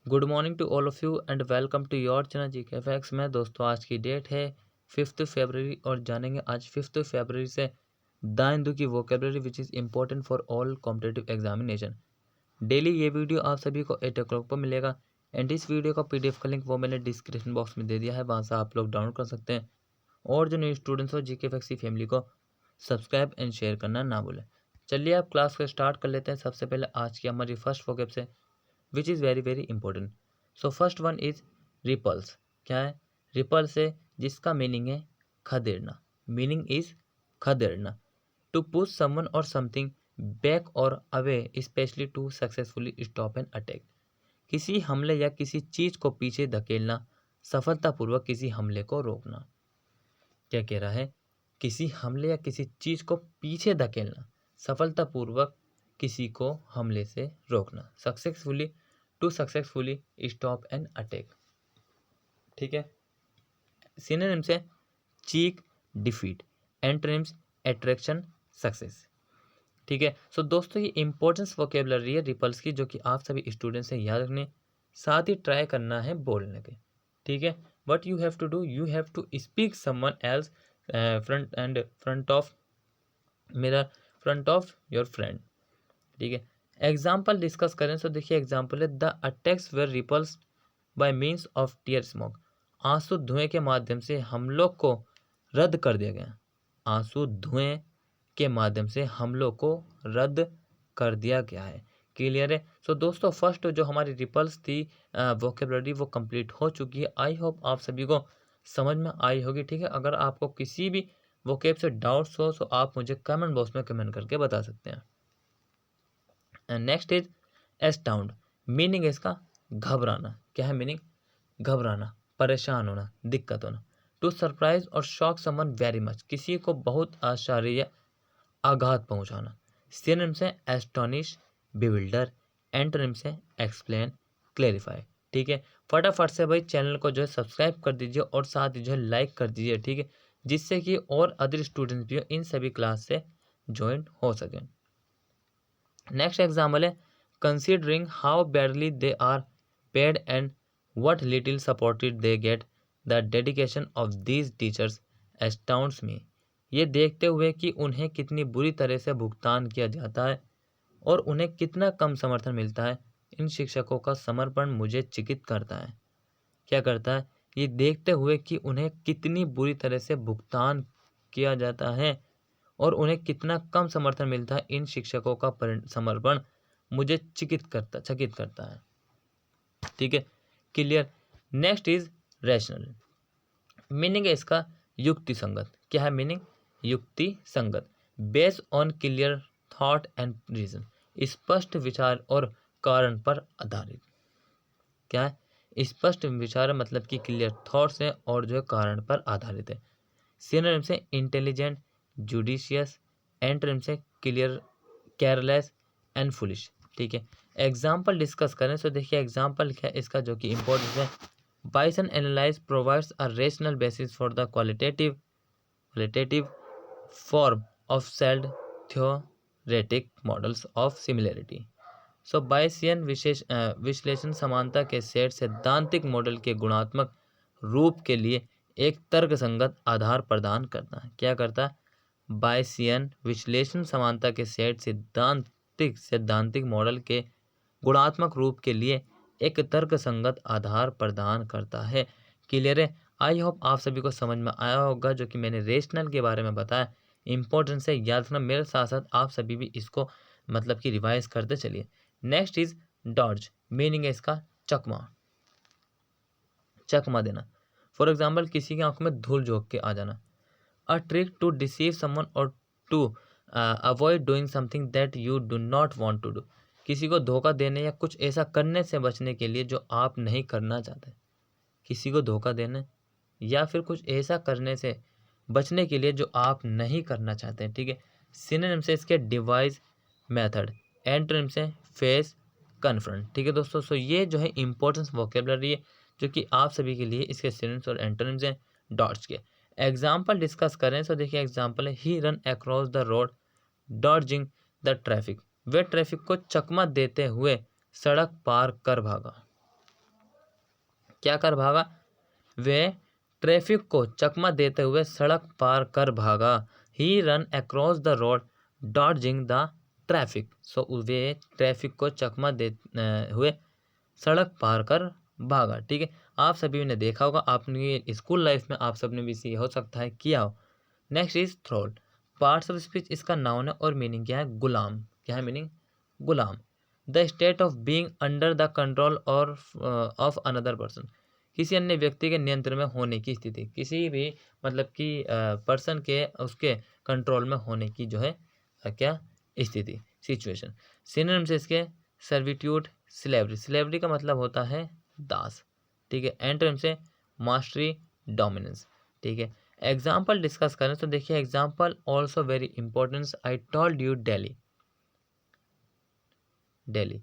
Good morning to all of you and welcome to your channel GK facts में। दोस्तों आज की date है 5th फरवरी और जानेंगे आज 5th फरवरी से द हिंदू की vocabulary which is important for all competitive examination. Daily ये वीडियो आप सभी को 8 o'clock पर मिलेगा एंड इस वीडियो का PDF का लिंक वो मैंने डिस्क्रिप्शन बॉक्स में दे दिया है, वहाँ से आप लोग डाउनलोड कर सकते हैं। और जो न्यू स्टूडेंट्स हो जीके फैक्ट्स की फैमिली को सब्सक्राइब एंड शेयर करना ना भूलें। चलिए आप क्लास को स्टार्ट कर लेते हैं। सबसे पहले आज की हमारी फर्स्ट वोकेब से which is very very important. So first one is repulse. क्या है? रिपल्स है जिसका मीनिंग है खदेड़ना। मीनिंग इज खदेड़ना। To push someone or something back or away especially to successfully stop an attack. किसी हमले या किसी चीज को पीछे धकेलना, सफलतापूर्वक किसी हमले को रोकना। क्या कह रहा है? किसी हमले या किसी चीज को पीछे धकेलना, सफलतापूर्वक किसी को हमले से रोकना। Successfully to successfully stop an attack. ठीक है। सिनोनिम्स है check, defeat. Antonyms attraction, success. ठीक है। सो दोस्तों ये इंपॉर्टेंस वोकेबलरी है रिपल्स की, जो कि आप सभी स्टूडेंट्स से याद रखने, साथ ही ट्राई करना है बोलने के। ठीक है। What you have to do, you have to speak someone else front of mirror, front of your friend. ठीक है। एग्जाम्पल डिस्कस करें तो देखिए एग्जाम्पल है the attacks were repulse by means of tear smoke. आंसू धुएं के माध्यम से हमलों को रद्द कर दिया गया। आंसू धुएं के माध्यम से हमलों को रद्द कर दिया गया है। क्लियर है? सो दोस्तों फर्स्ट जो हमारी रिपल्स थी वोकेबलरी वो कंप्लीट हो चुकी है। आई होप आप सभी को समझ में आई होगी। ठीक है। अगर आपको किसी भी वोकेब से डाउट्स हो तो आप मुझे कमेंट बॉक्स में कमेंट करके बता सकते हैं। And next is एस्टाउंड। मीनिंग है इसका घबराना। क्या है मीनिंग? घबराना, परेशान होना, दिक्कत होना। टू सरप्राइज और शॉक समवन वेरी मच। किसी को बहुत आश्चर्य या आघात पहुंचाना। सिनोनिम्स है एस्टोनिश, बिविल्डर। एंटोनिम्स है एक्सप्लेन, क्लेरिफाई। ठीक है। फटाफट से भाई चैनल को जो है सब्सक्राइब कर दीजिए और साथ ही जो है लाइक कर दीजिए। ठीक है। जिससे कि और अदर स्टूडेंट्स भी इन सभी क्लास से ज्वाइन हो सकें। नेक्स्ट एग्जाम्पल है considering how badly they are paid and what little supported they get, the dedication of these teachers astounds me। ये देखते हुए कि उन्हें कितनी बुरी तरह से भुगतान किया जाता है और उन्हें कितना कम समर्थन मिलता है, इन शिक्षकों का समर्पण मुझे चकित करता है। क्या करता है? ये देखते हुए कि उन्हें कितनी बुरी तरह से भुगतान किया जाता है और उन्हें कितना कम समर्थन मिलता है, इन शिक्षकों का समर्पण मुझे चकित करता है। ठीक है। Clear. Next is rational. Meaning है इसका युक्ति संगत। क्या है मीनिंग? युक्ति संगत। Based on clear thought and reason. स्पष्ट विचार और कारण पर आधारित। क्या है? स्पष्ट विचार मतलब कि क्लियर थॉट्स है और जो है कारण पर आधारित है। सिनोनिम से इंटेलिजेंट, जुडिशियस। एंटोनिम से क्लियर, केयरलेस एंड फुलिश। ठीक है। एग्जाम्पल डिस्कस करें तो देखिए एग्जाम्पल क्या है इसका जो कि इम्पोर्टेंट है। Bayesian analyse provides a rational basis for the qualitative form of set theoretic models of similarity. So Bayesian विश्लेषण समानता के सेट सैद्धांतिक मॉडल के गुणात्मक रूप के लिए एक तर्कसंगत आधार प्रदान करता है। क्या करता है? बायसियन विश्लेषण समानता के सेट सैद्धांतिक मॉडल के गुणात्मक रूप के लिए एक तर्कसंगत आधार प्रदान करता है। क्लियर है? आई होप आप सभी को समझ में आया होगा जो कि मैंने रेशनल के बारे में बताया। इंपॉर्टेंस है, याद रखना। मेरे साथ साथ आप सभी भी इसको मतलब कि रिवाइज करते चलिए। Next is Dodge. मीनिंग है इसका चकमा, चकमा देना। फॉर एग्जाम्पल किसी की आंखों में धूल झोंक के आ जाना। A trick to deceive someone or to avoid doing something that you do not want to do. किसी को धोखा देने या कुछ ऐसा करने से बचने के लिए जो आप नहीं करना चाहते। किसी को धोखा देने या फिर कुछ ऐसा करने से बचने के लिए जो आप नहीं करना चाहते। ठीक है। सिनोनिम से इसके डिवाइस, मेथड। एंटोनिम से फेस, कन्फ्रंट। ठीक है दोस्तों। सो ये जो है इंपॉर्टेंस वोकेबलरी है जो कि आप सभी के लिए इसके सिनोनिम्स और एंटोनिम्स हैं डॉट्स के। एग्जाम्पल डिस्कस करें तो देखिए एग्जाम्पल है he run across the road dodging the traffic. वे ट्रैफिक को चकमा देते हुए सड़क पार कर भागा। क्या कर भागा, वे ट्रैफिक को चकमा देते हुए सड़क पार कर भागा। He run across the road dodging the traffic. So वे ट्रैफिक को चकमा दे हुए सड़क पार कर भागा। ठीक है, आप सभी ने देखा होगा, आपने स्कूल लाइफ में आप सबने भी इसी हो सकता है किया हो। Next is thrall. Parts of speech इसका नाउन है और मीनिंग क्या है, गुलाम। क्या है मीनिंग, गुलाम। The state of being under the control और ऑफ अनदर पर्सन। किसी अन्य व्यक्ति के नियंत्रण में होने की स्थिति, किसी भी मतलब कि पर्सन के उसके कंट्रोल में होने की जो है क्या स्थिति, सिचुएशन। सिनोनिम्स इसके सर्विट्यूड, स्लेवरी। स्लेवरी का मतलब होता है दास। ठीक है, एंटोनिम से मास्टरी, डोमिनेंस। ठीक है, एग्जाम्पल डिस्कस करें तो देखिए example also very importance. I told you daily, daily.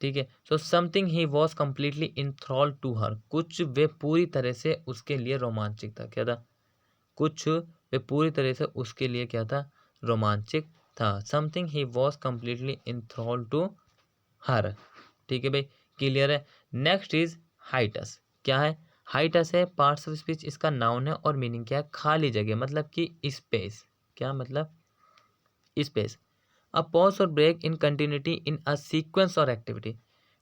ठीक है, so something he was completely in thrall to her. कुछ वे पूरी तरह से उसके लिए रोमांचिक था। क्या था, कुछ वे पूरी तरह से उसके लिए क्या था, रोमांचिक था। Something he was completely in thrall to her. ठीक है भाई, क्लियर है। Next is hiatus. क्या है, हाइटस है पार्ट्स ऑफ स्पीच इसका नाउन है और मीनिंग क्या है, खाली जगह मतलब कि स्पेस। क्या मतलब, space. A pause or break in continuity in a sequence or activity.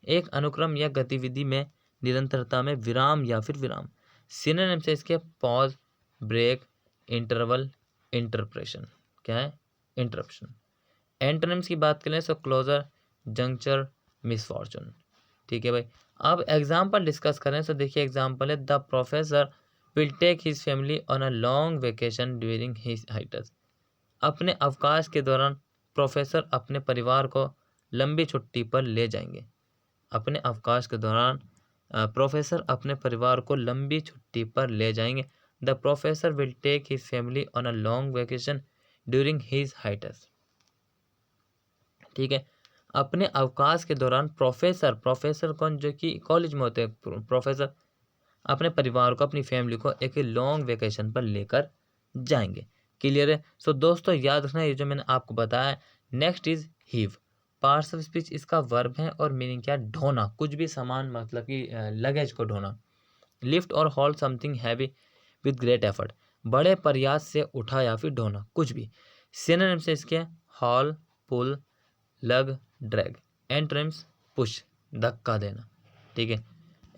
एक अनुक्रम या गतिविधि में निरंतरता में विराम या फिर विराम। सिनोनिम से इसके पॉज, ब्रेक, इंटरवल, इंटरप्रेशन। क्या है, इंटरप्शन। एंटोनिम्स की बात करें तो क्लोजर, जंक्चर, मिसफॉर्चून। ठीक है भाई, अब एग्जाम्पल डिस्कस करें तो देखिए एग्जाम्पल है, the professor will take his family on a long vacation during his hiatus. अपने अवकाश के दौरान प्रोफेसर अपने परिवार को लंबी छुट्टी पर ले जाएंगे। अपने अवकाश के दौरान प्रोफेसर अपने परिवार को लंबी छुट्टी पर ले जाएंगे। The professor will take his family on a long vacation during his hiatus. ठीक है, अपने अवकाश के दौरान प्रोफेसर, प्रोफेसर कौन, जो कि कॉलेज में होते हैं प्रोफेसर, अपने परिवार को, अपनी फैमिली को एक लॉन्ग वेकेशन पर लेकर जाएंगे। क्लियर है। सो दोस्तों याद रखना ये जो मैंने आपको बताया। Next is heave. Parts of speech इसका वर्ब है और मीनिंग क्या है, ढोना, कुछ भी सामान मतलब कि लगेज को ढोना। लिफ्ट और hall something heavy with great effort. बड़े प्रयास से उठा या फिर ढोना, कुछ भी। सिनोनिम से इसके हॉल, पुल, लग, ड्रैग। एंटोनिम्स पुश, धक्का देना। ठीक है,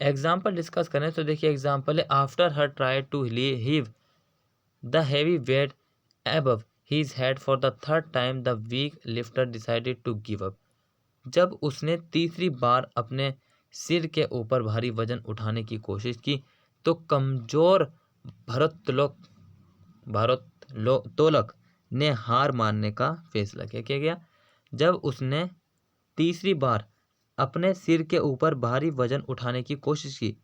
एग्जाम्पल डिस्कस करें तो देखिए एग्जाम्पल है, after her try to heave the heavy weight above his head for the third time, the weak lifter decided to give up. जब उसने तीसरी बार अपने सिर के ऊपर भारी वजन उठाने की कोशिश की तो कमजोर भारोत्तोलक ने हार मानने का फैसला किया। क्या गया, जब उसने तीसरी बार अपने सिर के ऊपर भारी वजन उठाने की कोशिश की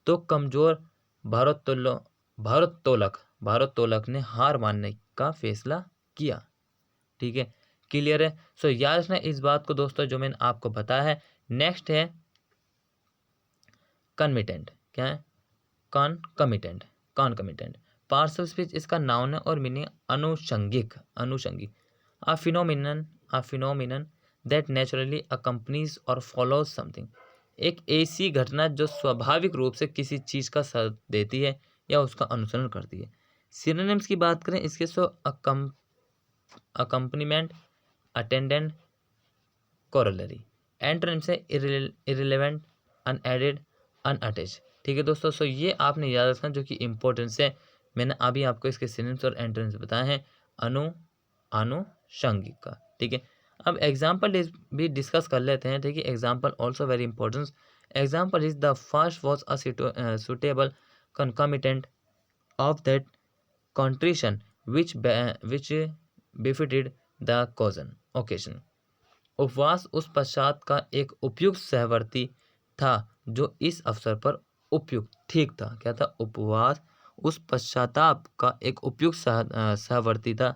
तो कमजोर भारोत्तोलक भारोत्तोलक ने हार मानने का फैसला किया। ठीक है, क्लियर है। सो याद रखना इस बात को दोस्तों जो मैंने आपको बताया है। नेक्स्ट है कन्मिटेंट। क्या है, concomitant, concomitant. Parts of speech इसका नाउन है और मीनिंग अनुषंगिक, अनुषंगिक। A phenomenon that naturally accompanies or follows something. एक ऐसी घटना जो स्वाभाविक रूप से किसी चीज का साथ देती है या उसका अनुसरण करती है। सिनोनिम्स की बात करें इसके सो अकम्पनीमेंट, अटेंडेंट, कोरोलरी। एंटोनिम से इरिलेवेंट, अनएडेड, अनअटैच। ठीक है दोस्तों, सो ये आपने याद रखना जो कि इंपॉर्टेंस है। मैंने अभी आपको इसके सिनोनिम्स और एंटोनिम्स बताए हैं आनुषंगिक का। ठीक है, अब एग्जाम्पल भी डिस्कस कर लेते हैं। ठीक है, example also very important. Example is the first was a suitable concomitant of that contrition which befitted the occasion. उपवास उस पश्चात का एक उपयुक्त सहवर्ती था जो इस अवसर पर उपयुक्त, ठीक था। क्या था, उपवास उस पश्चाताप का एक उपयुक्त सहवर्ती था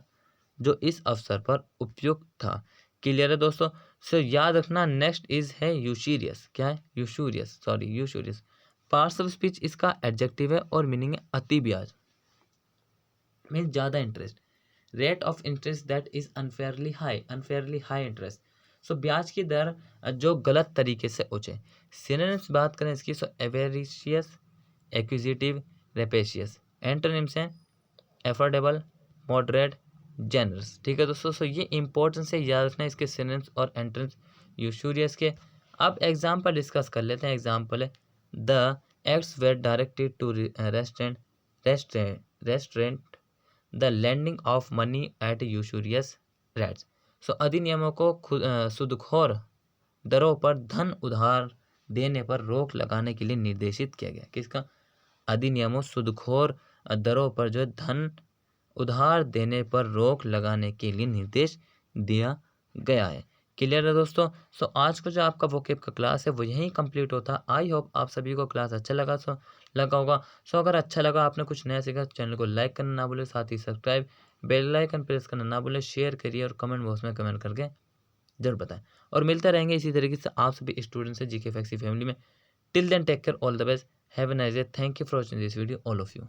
जो इस अवसर पर उपयुक्त था। क्लियर है दोस्तों। सो याद रखना नेक्स्ट इज है यूशूरियस। क्या है, यूशूरियस। पार्ट्स ऑफ स्पीच इसका एडजेक्टिव है और मीनिंग है अति ब्याज, मीन ज़्यादा interest. Rate of interest that is unfairly high interest. So ब्याज की दर जो गलत तरीके से ऊंचे। सिनोनिम्स बात करें इसकी, सो एवेरिशियस, एक्विजिटिव, रेपेशियस। एंटोनिम्स हैं एफोर्डेबल, मॉडरेट, जेनरस। ठीक है दोस्तों, सो ये इंपॉर्टेंस है, याद रखना इसके सिनोनिम्स और एंटोनिम्स यूशूरियस के। अब एग्जाम्पल डिस्कस कर लेते हैं। एग्जाम्पल है the acts were directed to restraint the landing of money at usurious rates. So अधिनियमों को सूदखोर दरों पर धन उधार देने पर रोक लगाने के लिए निर्देशित किया गया। किसका? अधिनियमों सूदखोर दरों पर जो धन उधार देने पर रोक लगाने के लिए निर्देश दिया गया है। क्लियर है दोस्तों? सो आज का जो आपका वोकेब का क्लास है वो यहीं कंप्लीट होता है। आई होप आप सभी को क्लास अच्छा लगा होगा। सो अगर अच्छा लगा, आपने कुछ नया सीखा, चैनल को लाइक करना ना भूले, साथ ही सब्सक्राइब, बेल आइकन प्रेस करना ना भूले, शेयर करिए और कमेंट बॉक्स में कमेंट करके जरूर बताएं। और मिलते रहेंगे इसी तरीके से आप सभी स्टूडेंट्स से जीके फैक्सी फैमिली में। Till then take care, all the best, have a nice day, thank you for watching this video all of you.